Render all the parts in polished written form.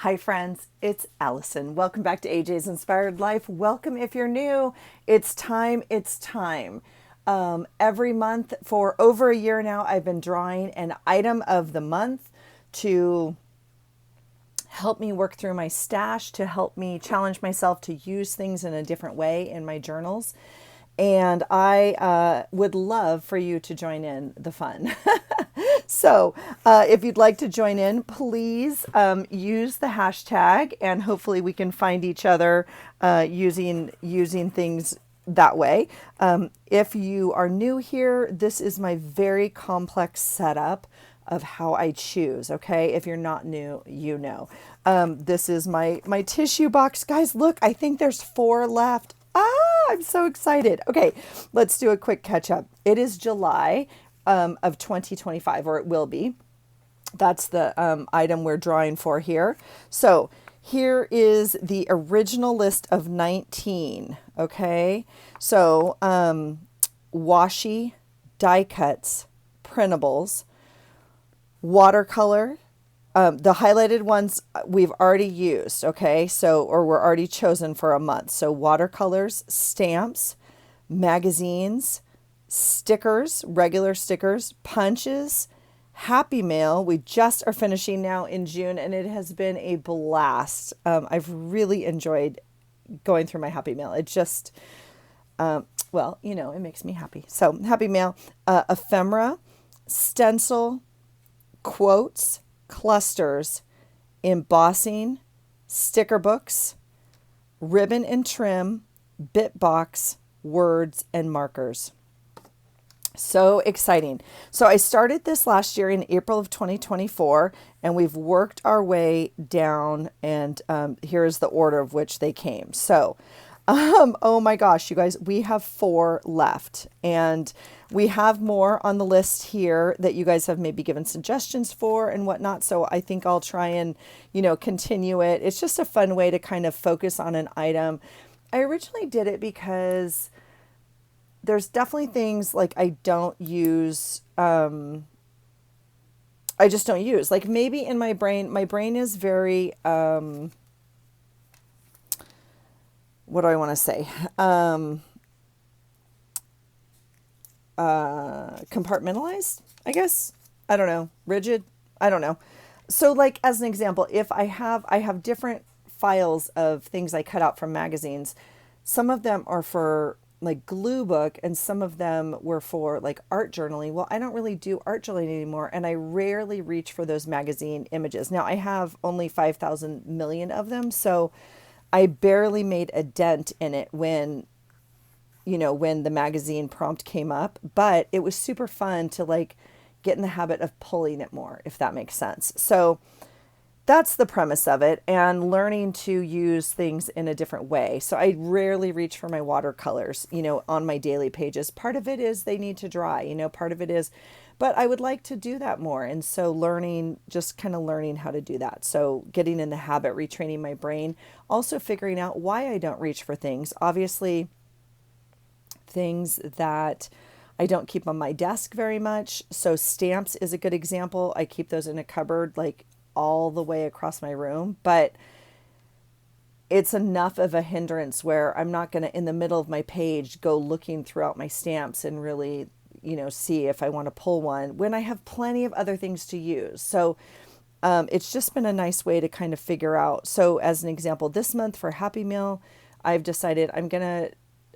Hi friends, it's Allison. Welcome back to AJ's Inspired Life. Welcome if you're new. It's time. Every month for over a year now, I've been drawing an item of the month to help me work through my stash, to help me challenge myself to use things in a different way in my journals. And I would love for you to join in the fun. So if you'd like to join in, please use the hashtag, and hopefully we can find each other using things that way. If you are new here, this is my very complex setup of how I choose. Okay, if you're not new, you know. This is my tissue box, guys. Look, I think there's 4 left. I'm so excited. Okay, let's do a quick catch up. It is July of 2025, or it will be. That's the item we're drawing for here. So here is the original list of 19. Okay, so washi, die cuts, printables, watercolor. The highlighted ones we've already used, okay? So, or we're already chosen for a month. So watercolors, stamps, magazines, stickers, regular stickers, punches, Happy Mail. We just are finishing now in June, and it has been a blast. I've really enjoyed going through my Happy Mail. It just, well, it makes me happy. So Happy Mail, ephemera, stencil, quotes, clusters, embossing, sticker books, ribbon and trim, bit box, words, and markers. So exciting. So I started this last year in April of 2024, and we've worked our way down, and here's the order of which they came. So oh my gosh, you guys, we have 4 left, and we have more on the list here that you guys have maybe given suggestions for and whatnot. So I think I'll try and, continue it. It's just a fun way to kind of focus on an item. I originally did it because there's definitely things like I don't use. I just don't use. Like maybe in my brain is very, what do I want to say? Compartmentalized, I guess. I don't know. Rigid. I don't know. So like as an example, if I have different files of things I cut out from magazines. Some of them are for like glue book, and some of them were for like art journaling. Well, I don't really do art journaling anymore, and I rarely reach for those magazine images. Now I have only 5,000 million of them, so I barely made a dent in it when the magazine prompt came up, but it was super fun to like get in the habit of pulling it more, if that makes sense. So that's the premise of it, and learning to use things in a different way. So I rarely reach for my watercolors, on my daily pages. Part of it is they need to dry, part of it is, but I would like to do that more. And so just kind of learning how to do that. So getting in the habit, retraining my brain, also figuring out why I don't reach for things. Obviously, things that I don't keep on my desk very much. So stamps is a good example. I keep those in a cupboard, like all the way across my room, but it's enough of a hindrance where I'm not going to, in the middle of my page, go looking throughout my stamps and really, see if I want to pull one when I have plenty of other things to use. So it's just been a nice way to kind of figure out. So as an example, this month for Happy Meal, I've decided I'm going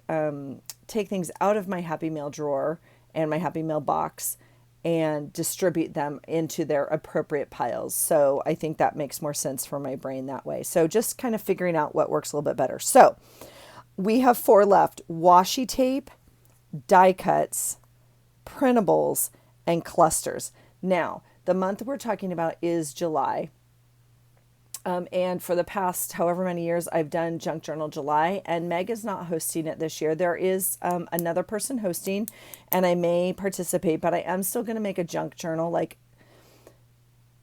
to take things out of my Happy Meal drawer and my Happy Meal box and distribute them into their appropriate piles. So I think that makes more sense for my brain that way. So just kind of figuring out what works a little bit better. So we have 4 left: washi tape, die cuts, printables, and clusters. Now, the month we're talking about is July. And for the past however many years, I've done Junk Journal July, and Meg is not hosting it this year. There is another person hosting, and I may participate, but I am still going to make a junk journal.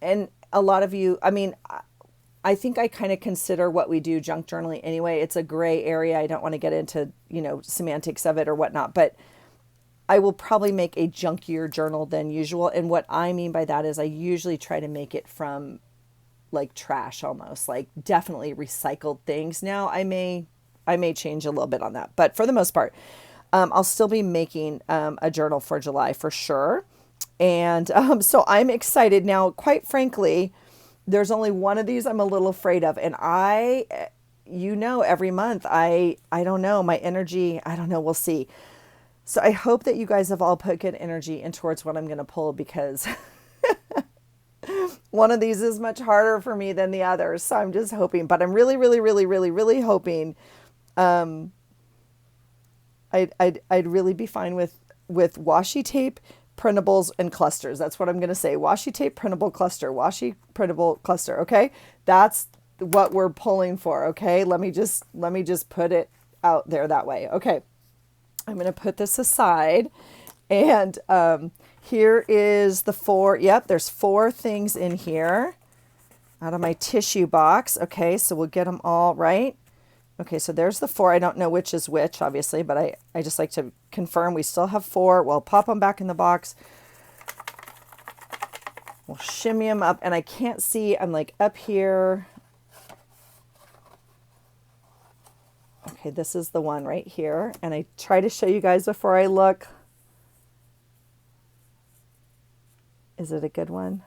And a lot of you, I think I kind of consider what we do junk journaling anyway. It's a gray area. I don't want to get into, semantics of it or whatnot, but I will probably make a junkier journal than usual. And what I mean by that is I usually try to make it from like trash almost, like definitely recycled things. Now I may change a little bit on that, but for the most part, I'll still be making a journal for July for sure. And so I'm excited now. Quite frankly, there's only one of these I'm a little afraid of, and every month I don't know, my energy, I don't know, we'll see. So I hope that you guys have all put good energy in towards what I'm going to pull, because one of these is much harder for me than the others. So I'm just hoping, but I'm really, really, really, really, really hoping I'd really be fine with washi tape, printables, and clusters. That's what I'm going to say. Washi tape, printable, cluster. Washi, printable, cluster. Okay, that's what we're pulling for. Okay, let me just put it out there that way. Okay, I'm going to put this aside, and here is the 4. Yep, there's 4 things in here out of my tissue box. Okay, so we'll get them all right. Okay, so there's the 4. I don't know which is which, obviously, but I just like to confirm we still have 4. We'll pop them back in the box. We'll shimmy them up, and I can't see. I'm like up here. Okay, this is the one right here, and I try to show you guys before I look. Is it a good one?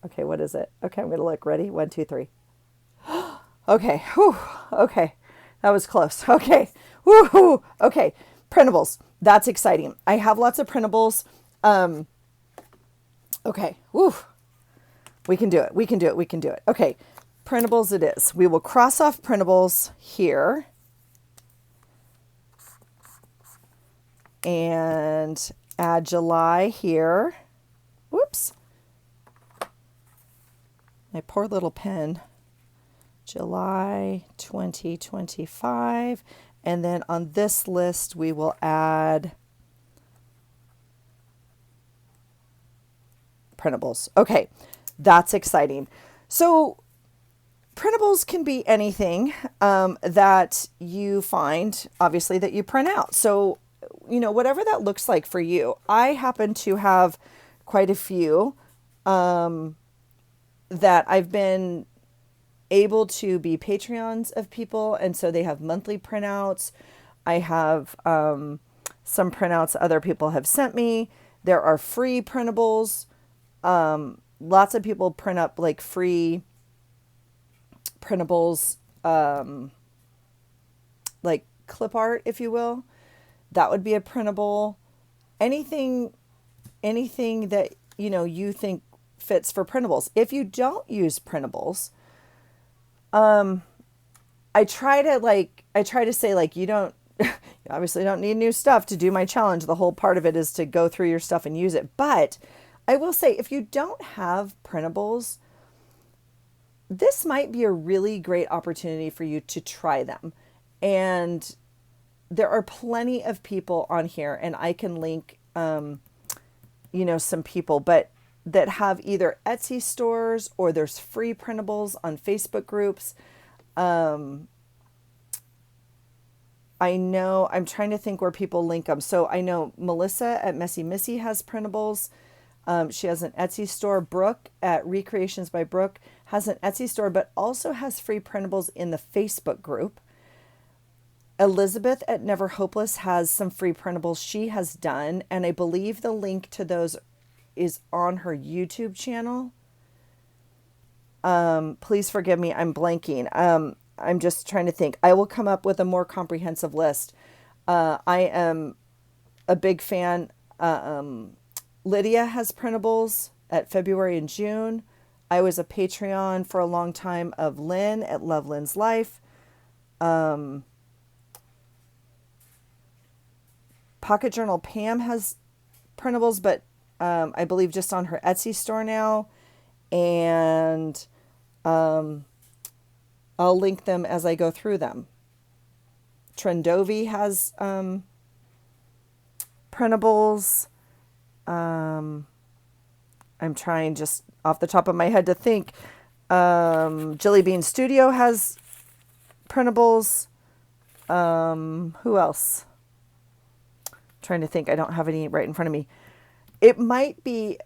Okay, what is it? Okay, I'm going to look. Ready? 1, 2, 3. Okay, whew, okay. That was close. Okay. Woohoo. Okay. Printables. That's exciting. I have lots of printables. Okay. Woo. We can do it. We can do it. We can do it. Okay. Printables it is. We will cross off printables here. And add July here. Whoops. My poor little pen. July 2025, and then on this list we will add printables. Okay, that's exciting. So printables can be anything that you find, obviously, that you print out. So, whatever that looks like for you. I happen to have quite a few that I've been able to be Patreons of people, and so they have monthly printouts. I have some printouts other people have sent me. There are free printables. Lots of people print up like free printables, like clip art, if you will. That would be a printable. Anything that you think fits for printables. If you don't use printables, I try to say, like, you obviously don't need new stuff to do my challenge. The whole part of it is to go through your stuff and use it. But I will say, if you don't have printables, this might be a really great opportunity for you to try them. And there are plenty of people on here, and I can link, some people, but that have either Etsy stores or there's free printables on Facebook groups. I know, I'm trying to think where people link them. So I know Melissa at Messy Missy has printables. She has an Etsy store. Brooke at Recreations by Brooke has an Etsy store, but also has free printables in the Facebook group. Elizabeth at Never Hopeless has some free printables she has done, and I believe the link to those is on her YouTube channel. Please forgive me, I'm blanking. I'm just trying to think. I will come up with a more comprehensive list. I am a big fan. Lydia has printables at February and June. I was a Patreon for a long time of Lynn at Love Lynn's Life. Pocket Journal Pam has printables, but I believe just on her Etsy store now. And I'll link them as I go through them. Trendovi has printables. I'm trying just off the top of my head to think. Jilly Bean Studio has printables. Who else? I'm trying to think. I don't have any right in front of me. It might be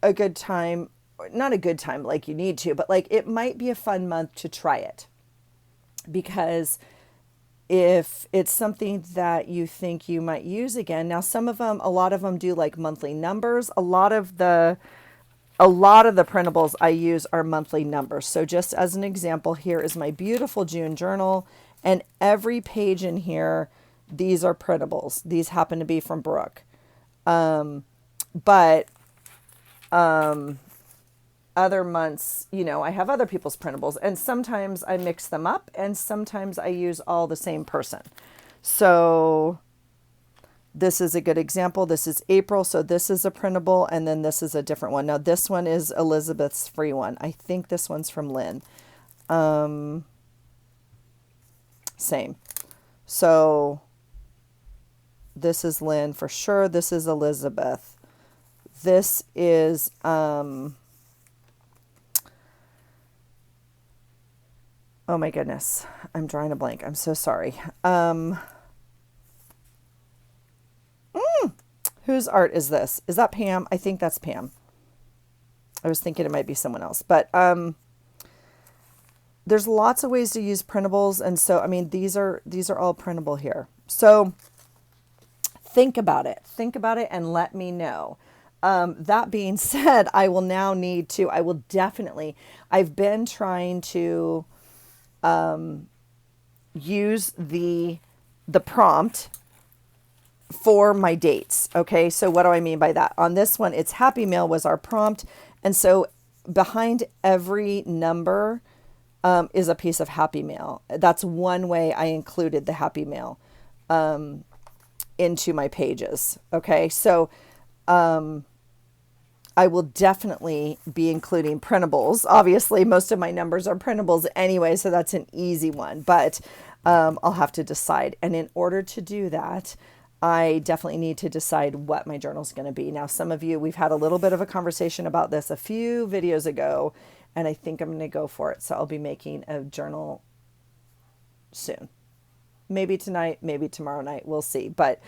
a good time. not a good time like you need to, but like it might be a fun month to try it, because if it's something that you think you might use again. Now, a lot of them do like monthly numbers. A lot of the printables I use are monthly numbers. So just as an example, here is my beautiful June journal, and every page in here, these are printables. These happen to be from Brooke. But other months, I have other people's printables, and sometimes I mix them up and sometimes I use all the same person. So this is a good example. This is April. So this is a printable, and then this is a different one. Now this one is Elizabeth's free one. I think this one's from Lynn. Same. So this is Lynn for sure. This is Elizabeth. This is, oh my goodness, I'm drawing a blank. I'm so sorry. Whose art is this? Is that Pam? I think that's Pam. I was thinking it might be someone else, but there's lots of ways to use printables, and so I mean these are all printable here. So think about it. Think about it and let me know. That being said, I will definitely, I've been trying to use the prompt for my dates. Okay. So what do I mean by that? On this one, it's Happy Mail was our prompt. And so behind every number is a piece of Happy Mail. That's one way I included the Happy Mail into my pages. Okay. So I will definitely be including printables. Obviously, most of my numbers are printables anyway, so that's an easy one, but I'll have to decide. And in order to do that, I definitely need to decide what my journal is going to be. Now, some of you, we've had a little bit of a conversation about this a few videos ago, and I think I'm going to go for it. So I'll be making a journal soon. Maybe tonight, maybe tomorrow night. We'll see. But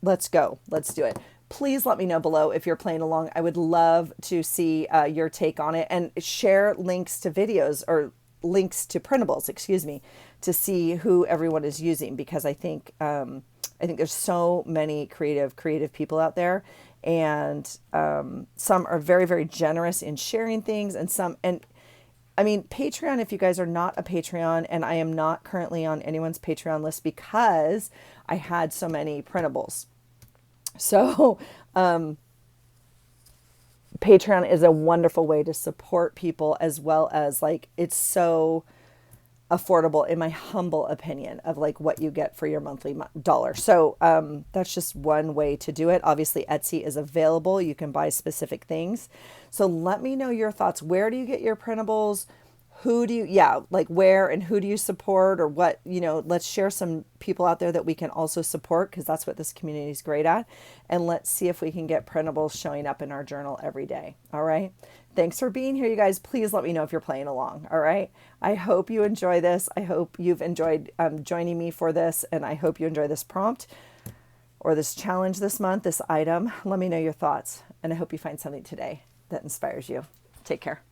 let's go. Let's do it. Please let me know below if you're playing along. I would love to see your take on it, and share links to videos or links to printables, excuse me, to see who everyone is using, because I think there's so many creative people out there, and some are very, very generous in sharing things, and I mean, Patreon, if you guys are not a Patreon, and I am not currently on anyone's Patreon list because I had so many printables. So, Patreon is a wonderful way to support people, as well as like, it's so affordable in my humble opinion of like what you get for your monthly dollar. So, that's just one way to do it. Obviously Etsy is available. You can buy specific things. So let me know your thoughts. Where do you get your printables? Where and who do you support, or what, let's share some people out there that we can also support, because that's what this community is great at. And let's see if we can get printables showing up in our journal every day. All right. Thanks for being here, you guys. Please let me know if you're playing along. All right. I hope you enjoy this. I hope you've enjoyed joining me for this. And I hope you enjoy this prompt or this challenge this month, this item. Let me know your thoughts. And I hope you find something today that inspires you. Take care.